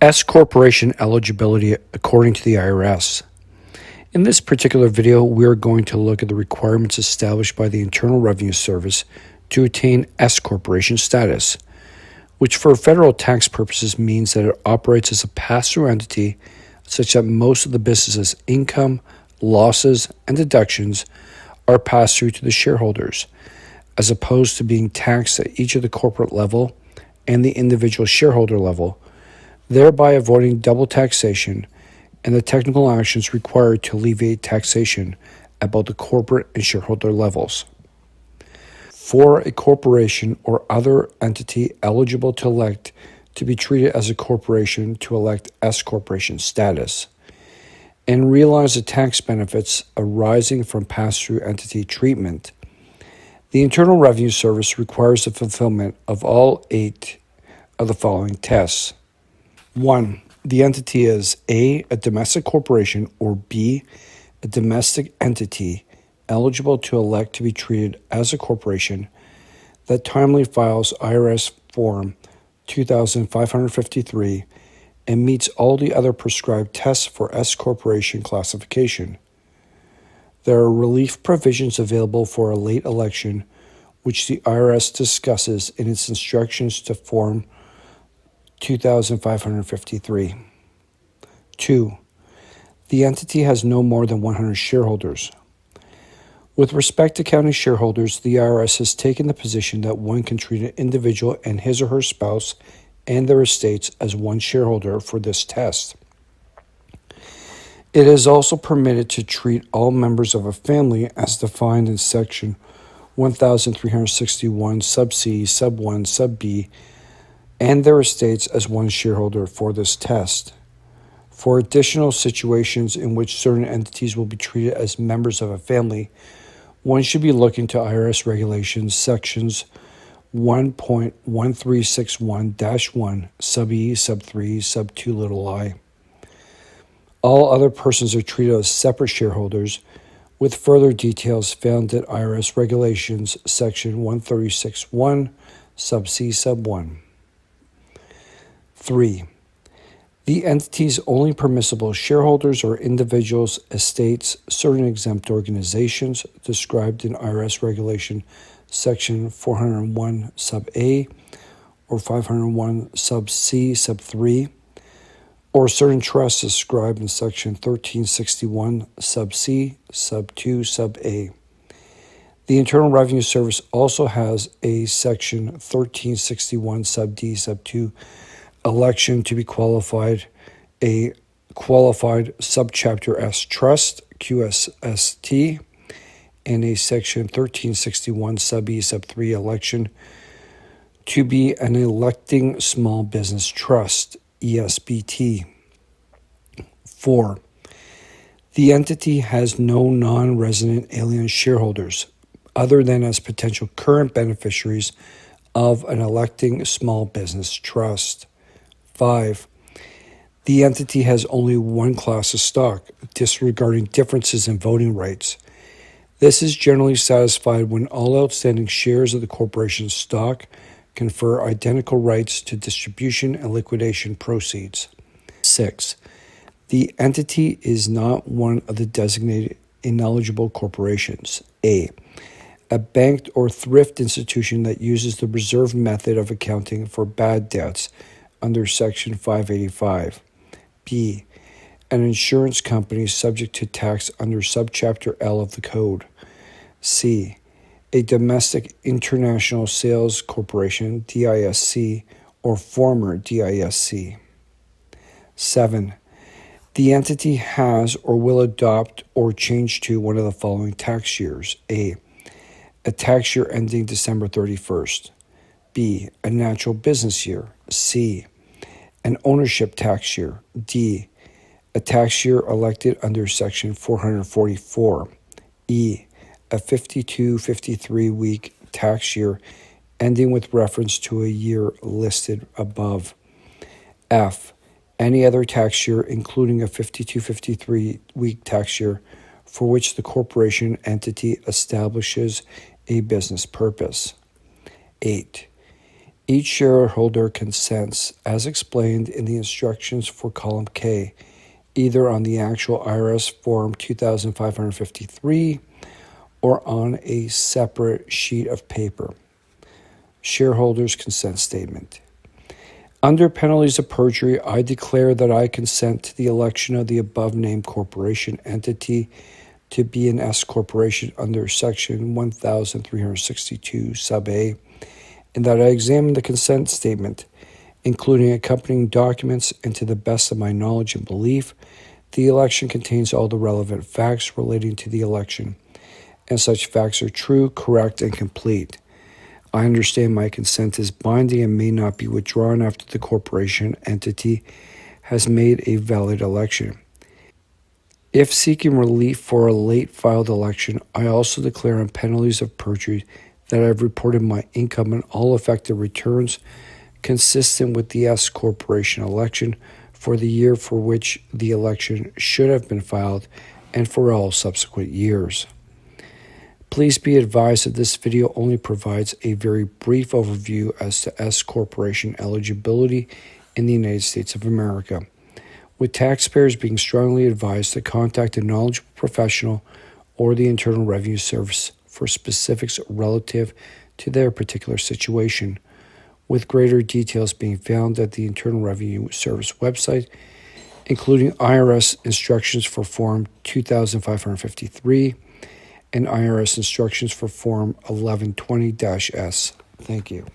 S Corporation eligibility according to the IRS. In this particular video, we are going to look at the requirements established by the Internal Revenue Service to attain S Corporation status, which for federal tax purposes means that it operates as a pass-through entity such that most of the business's income, losses, and deductions are passed through to the shareholders, as opposed to being taxed at each of the corporate level and the individual shareholder level, thereby avoiding double taxation and the technical actions required to alleviate taxation at both the corporate and shareholder levels. For a corporation or other entity eligible to elect to be treated as a corporation to elect S Corporation status and realize the tax benefits arising from pass-through entity treatment, the Internal Revenue Service requires the fulfillment of all 8 of the following tests. 1. The entity is A, a domestic corporation, or B, a domestic entity eligible to elect to be treated as a corporation that timely files IRS Form 2553 and meets all the other prescribed tests for S Corporation classification. There are relief provisions available for a late election, which the IRS discusses in its instructions to Form 2553. 2. The entity has no more than 100 shareholders. With respect to counting shareholders, the IRS has taken the position that one can treat an individual and his or her spouse and their estates as one shareholder for this test. It is also permitted to treat all members of a family as defined in Section 1361 sub C, sub 1, sub B, and their estates as one shareholder for this test. For additional situations in which certain entities will be treated as members of a family, one should be looking to IRS Regulations sections 1.1361-1, sub E, sub 3, sub 2 little I. All other persons are treated as separate shareholders, with further details found at IRS Regulations section 136.1, sub C, sub 1. 3. The entity's only permissible shareholders are individuals, estates, certain exempt organizations described in IRS Regulation Section 401 sub A or 501 sub C sub 3, or certain trusts described in Section 1361 sub C sub 2 sub A. The Internal Revenue Service also has a Section 1361 sub D sub 2 election to be qualified, a qualified subchapter S trust, QSST, and a Section 1361 sub E sub 3 election to be an electing small business trust, ESBT. 4. The entity has no non-resident alien shareholders other than as potential current beneficiaries of an electing small business trust. 5. The entity has only one class of stock, disregarding differences in voting rights. This is generally satisfied when all outstanding shares of the corporation's stock confer identical rights to distribution and liquidation proceeds. 6. The entity is not one of the designated ineligible corporations. A bank or thrift institution that uses the reserve method of accounting for bad debts under Section 585. B. An insurance company subject to tax under Subchapter L of the Code. C. A domestic international sales corporation, DISC, or former DISC. 7. The entity has or will adopt or change to one of the following tax years. A tax year ending December 31st. B. A natural business year. C. An ownership tax year. D. A tax year elected under Section 444. E. A 52-53 week tax year ending with reference to a year listed above. F. Any other tax year, including a 52-53 week tax year for which the corporation entity establishes a business purpose. 8. Each shareholder consents as explained in the instructions for column K, either on the actual IRS Form 2553 or on a separate sheet of paper. Shareholders' consent statement. Under penalties of perjury, I declare that I consent to the election of the above-named corporation entity to be an S corporation under Section 1362 sub A, and that I examine the consent statement, including accompanying documents, and to the best of my knowledge and belief, the election contains all the relevant facts relating to the election, and such facts are true, correct, and complete. I understand my consent is binding and may not be withdrawn after the corporation entity has made a valid election. If seeking relief for a late filed election, I also declare on penalties of perjury that I have reported my income and all affected returns consistent with the S corporation election for the year for which the election should have been filed and for all subsequent years. Please be advised that this video only provides a very brief overview as to S corporation eligibility in the United States of America, with taxpayers being strongly advised to contact a knowledgeable professional or the Internal Revenue Service for specifics relative to their particular situation, with greater details being found at the Internal Revenue Service website, including IRS instructions for Form 2553 and IRS instructions for Form 1120-S. Thank you.